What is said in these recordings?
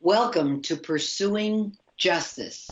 Welcome to Pursuing Justice.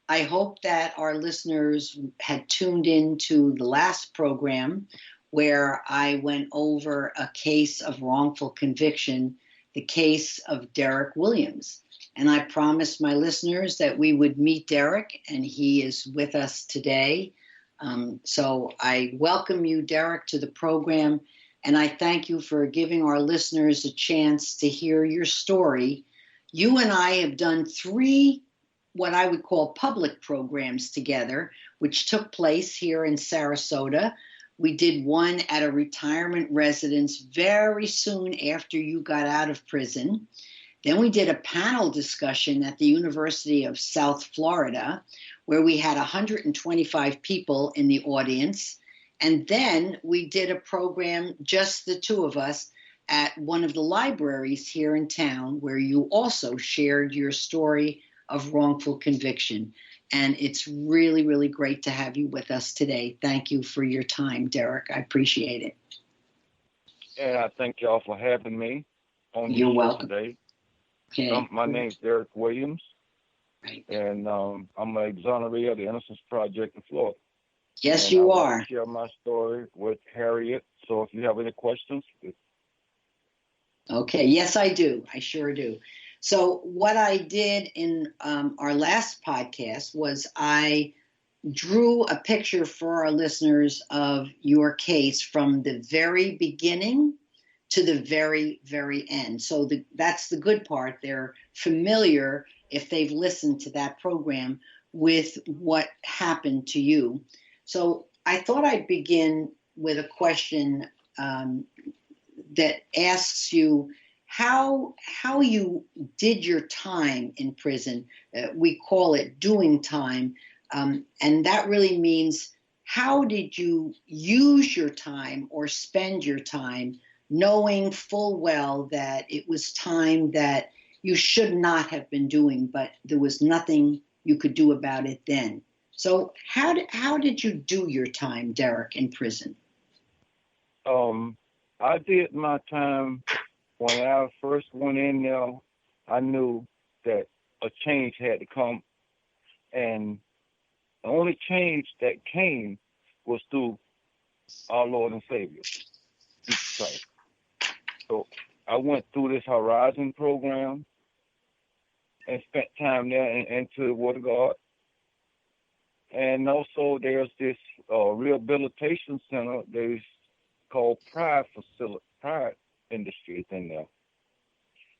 I hope that our listeners had tuned in to the last program where I went over a case of wrongful conviction, the case of Derrick Williams. And I promised my listeners that we would meet Derrick, and he is with us today. So I welcome you, Derrick, to the program, and I thank you for giving our listeners a chance to hear your story. You and I have done 3 what I would call public programs together, which took place here in Sarasota. We did one at a retirement residence very soon after you got out of prison. Then we did a panel discussion at the University of South Florida, where we had 125 people in the audience. And then we did a program, just the 2 of us, at one of the libraries here in town, where you also shared your story of wrongful conviction. And it's really, really great to have you with us today. Thank you for your time, Derrick. I appreciate it. And I thank y'all for having me on You're your show welcome. today. Okay. My name's Derrick Williams, Right. and I'm an exonerated of the Innocence Project in Florida. Yes, And you I are. want to share my story with Harriet. So if you have any questions. Okay. Yes, I do. I sure do. So what I did in our last podcast was I drew a picture for our listeners of your case from the very beginning to the very, very end. So that's the good part. They're familiar, if they've listened to that program, with what happened to you. So I thought I'd begin with a question that asks you how you did your time in prison. We call it doing time. And that really means, how did you use your time or spend your time knowing full well that it was time that you should not have been doing, but there was nothing you could do about it then? So how did you do your time, Derrick, in prison? I did my time when I first went in there. I knew that a change had to come, and the only change that came was through our Lord and Savior, Jesus Christ. So I went through this Horizon program and spent time there into the Word of God. And also there's this rehabilitation center that's called Pride Industries in there.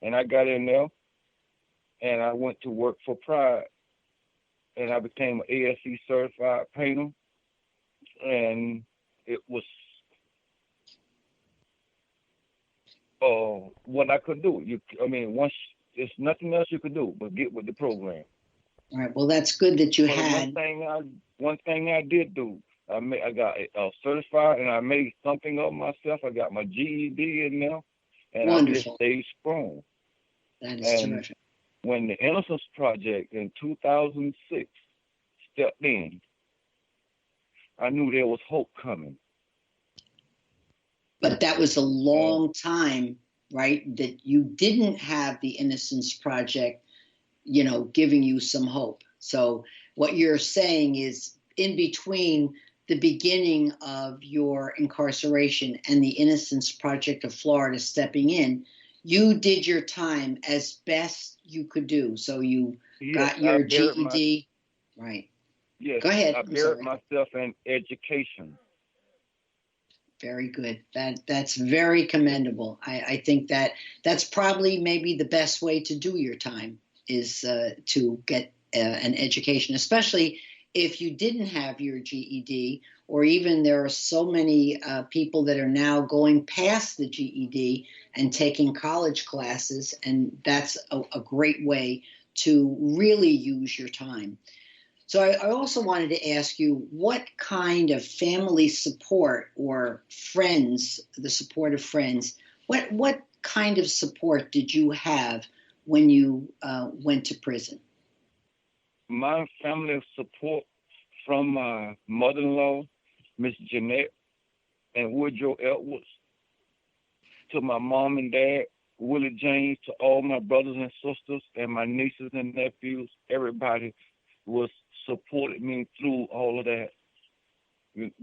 And I got in there and I went to work for Pride. And I became an ASE certified painter. And it was what I could do. Once there's nothing else you could do but get with the program. All right. Well, that's good that you But had. One thing I did do, I got certified, and I made something of myself. I got my GED in there, and Wonderful. I just stayed strong. That is terrific. When the Innocence Project in 2006 stepped in, I knew there was hope coming. But that was a long time, right, that you didn't have the Innocence Project, giving you some hope. So what you're saying is, in between the beginning of your incarceration and the Innocence Project of Florida stepping in, you did your time as best you could do. So you got your GED, right? Yes. Go ahead. I buried myself in education. Very good. That's very commendable. I think that's probably maybe the best way to do your time, is to get an education, especially if you didn't have your GED, or even there are so many people that are now going past the GED and taking college classes, and that's a great way to really use your time. So I also wanted to ask you, what kind of family support or friends, the support of friends, what kind of support did you have when you went to prison? My family support from my mother-in-law, Miss Jeanette and Woodrow Edwards, to my mom and dad, Willie James, to all my brothers and sisters and my nieces and nephews. Everybody was supported me through all of that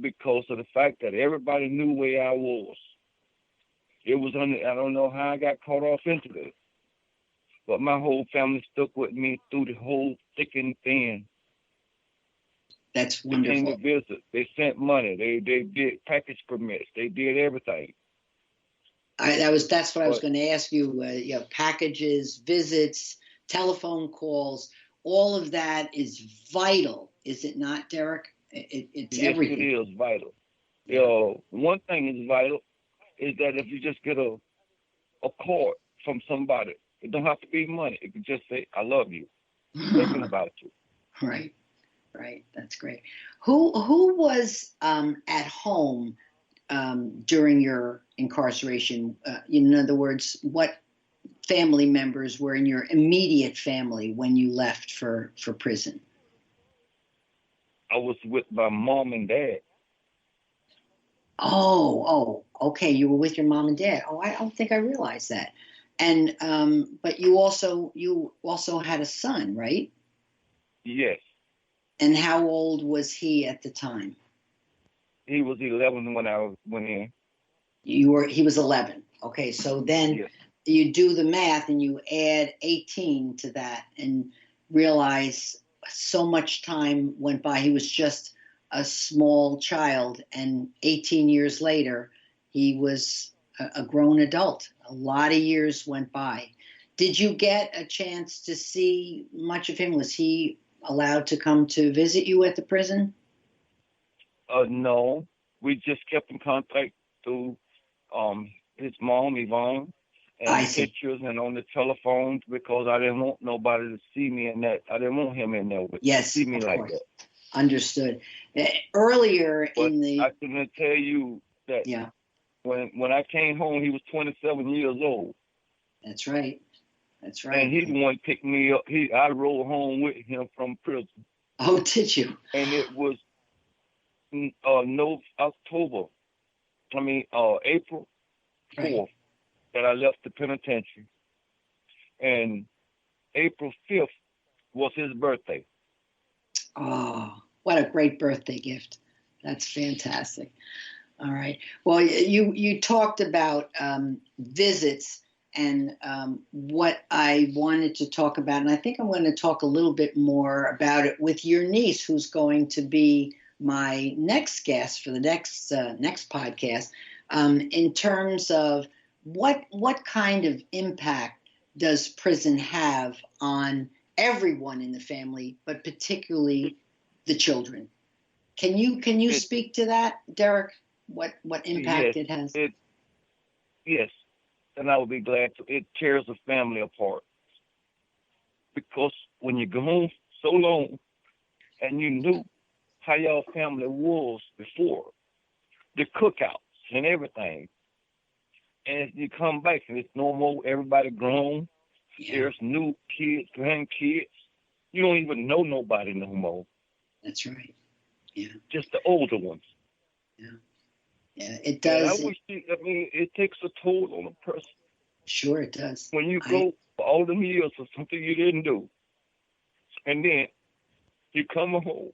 because of the fact that everybody knew where I was. It was I don't know how I got caught off into this, but my whole family stuck with me through the whole thick and thin. That's wonderful. They came to visit. They sent money. They did package permits. They did everything. That's what I was going to ask you. Packages, visits, telephone calls, all of that is vital, is it not, Derrick? It's yes, everything. It is vital. One thing is vital is that if you just get a card from somebody, it don't have to be money. It can just say, "I love you," thinking about you. Right. That's great. Who was at home during your incarceration? In other words, what family members were in your immediate family when you left for prison? I was with my mom and dad. Oh, okay. You were with your mom and dad. Oh, I don't think I realized that. And but you also had a son, right? Yes. And how old was he at the time? He was 11 when I went in. He was 11. Okay, so then yes. You do the math and you add 18 to that and realize so much time went by. He was just a small child, and 18 years later, he was a grown adult. A lot of years went by. Did you get a chance to see much of him? Was he allowed to come to visit you at the prison? No. We just kept in contact through his mom, Yvonne, and pictures and on the telephone because I didn't want nobody to see me in that. I didn't want him in there with see me like course. that. Understood. Earlier but in the... I can tell you that when I came home, he was 27 years old. That's right. And he the one picked me up. I rode home with him from prison. Oh, did you? And it was April 4th that I left the penitentiary. And April 5th was his birthday. Oh, what a great birthday gift. That's fantastic. All right. Well, you talked about visits and what I wanted to talk about, and I think I'm going to talk a little bit more about it with your niece, who's going to be my next guest for the next podcast, in terms of what kind of impact does prison have on everyone in the family, but particularly the children. Can you speak to that, Derrick? What impact it has? Yes, and I would be glad to. It tears a family apart because when you go home so long and you knew how your family was before, the cookouts and everything, and you come back and it's no more. Everybody grown. Yeah. There's new kids, grandkids. You don't even know nobody no more. That's right. Yeah. Just the older ones. Yeah. Yeah, it does. It takes a toll on a person. Sure, it does. When you go for all them years for something you didn't do, and then you come home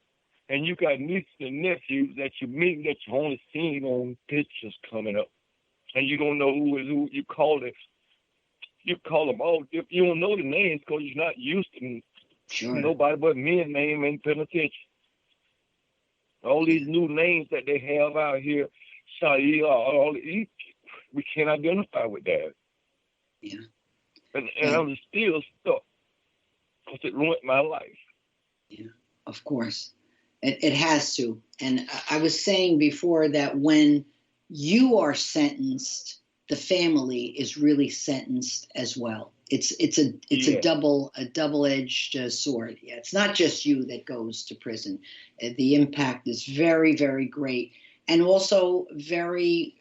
and you got nieces and nephews that you meet that you've only seen on pictures coming up, and you don't know who is who. You call them all. If you don't know the names because you're not used to nobody but men's name in penitentiary. All these new names that they have out here, we can't identify with that. Yeah. And I'm still stuck because it ruined my life. Yeah, of course. It has to. And I was saying before that when you are sentenced, the family is really sentenced as well. It's a double-edged sword. Yeah, it's not just you that goes to prison. The impact is very, very great, and also very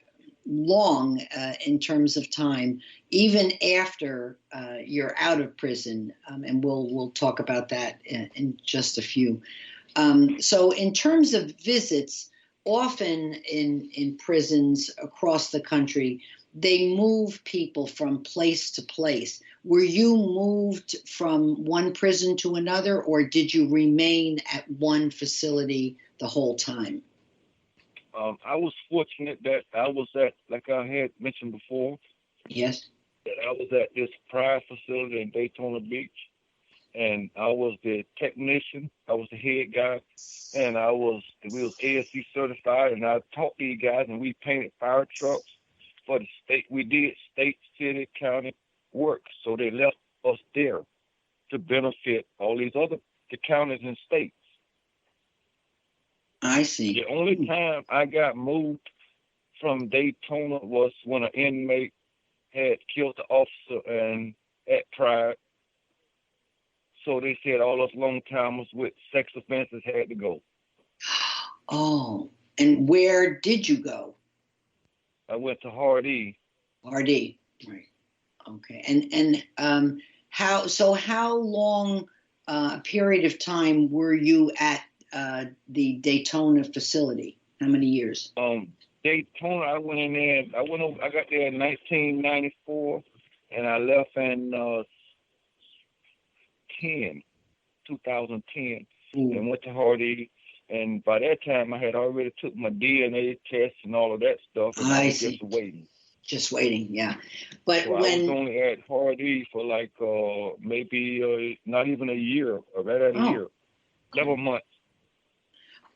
long in terms of time, even after you're out of prison. And we'll talk about that in just a few. So, in terms of visits, often in prisons across the country, they move people from place to place. Were you moved from one prison to another, or did you remain at one facility the whole time? I was fortunate that I was at, like I had mentioned before, Yes. that I was at this prior facility in Daytona Beach, and I was the technician. I was the head guy, and we was ASC certified, and I taught these guys, and we painted fire trucks for the state. We did state, city, county work, so they left us there to benefit all these other the counties and states. I see. The only time I got moved from Daytona was when an inmate had killed the officer and at Pride. So they said all us long timers with sex offenses had to go. Oh, and where did you go? I went to Hardy. Hardy, right? Okay, and how long a period of time were you at the Daytona facility? How many years? Daytona, I went in there. I got there in 1994, and I left in 2010, and went to Hardy. And by that time, I had already took my DNA test and all of that stuff, and I was see. just waiting. Just waiting, yeah. But so I was only at Hardy for like maybe not even a year, or right at a year, 11 months.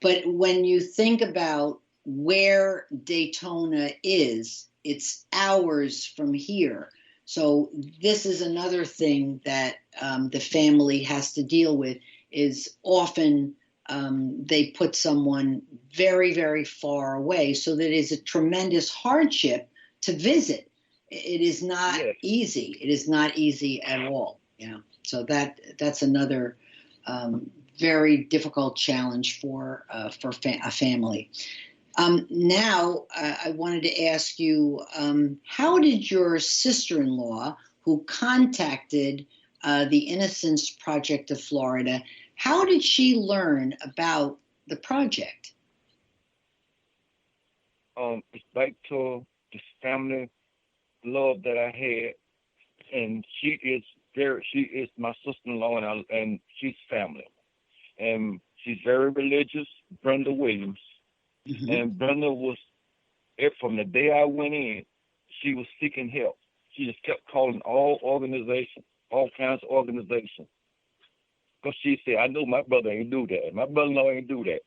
But when you think about where Daytona is, it's hours from here. So this is another thing that the family has to deal with, is often they put someone very, very far away, so that it is a tremendous hardship to visit. It is not easy. It is not easy at all. Yeah. So that's another very difficult challenge for a family. Now, I wanted to ask you, how did your sister-in-law, who contacted the Innocence Project of Florida, how did she learn about the project? It's back to this family love that I had, and she is my sister-in-law, and she's family, and she's very religious, Brenda Williams. Mm-hmm. And Brenda was, from the day I went in, she was seeking help. She just kept calling all organizations, all kinds of organizations. Because she said, I know my brother ain't do that. My brother-in-law ain't do that.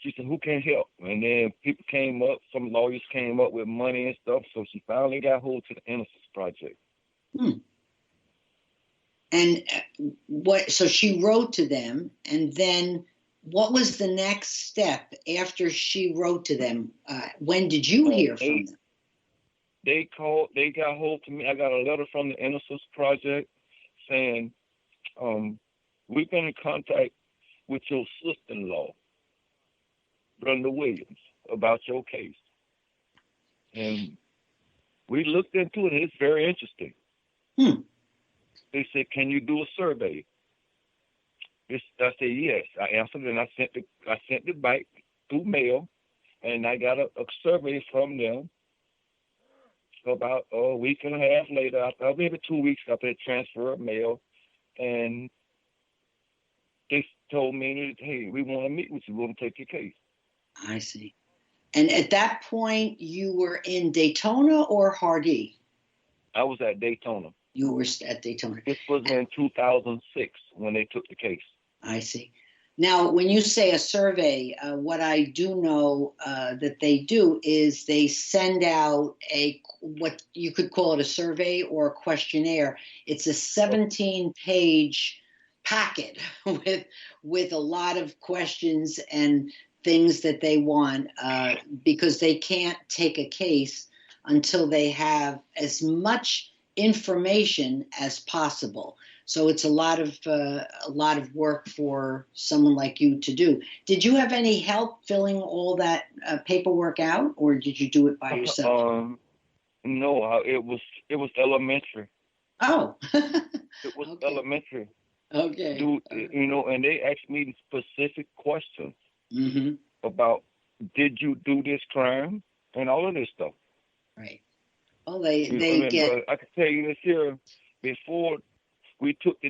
She said, who can help? And then people came up, some lawyers came up with money and stuff, so she finally got hold to the Innocence Project. And so she wrote to them, and then what was the next step after she wrote to them? When did you hear from them? They got hold to me. I got a letter from the Innocence Project saying, we've been in contact with your sister-in-law, Brenda Williams, about your case. And we looked into it. It's very interesting. They said, can you do a survey? I said, yes. I answered, and I sent it back through mail, and I got a survey from them about a week and a half later, maybe 2 weeks after the transfer of mail, and they told me, hey, we want to meet with you. We want to take your case. I see. And at that point, you were in Daytona or Hardy? I was at Daytona. You were at Daytona. This was in 2006 when they took the case. I see. Now, when you say a survey, what I do know that they do is they send out what you could call it a survey or a questionnaire. It's a 17-page packet with a lot of questions and things that they want, because they can't take a case until they have as much information as possible. So it's a lot of work for someone like you to do. Did you have any help filling all that paperwork out, or did you do it by yourself? No, it was elementary. Oh, it was okay. Elementary. Okay. And they asked me specific questions about, did you do this crime, and all of this stuff. Right. Oh, they I mean, get. but I can tell you this here, before we took the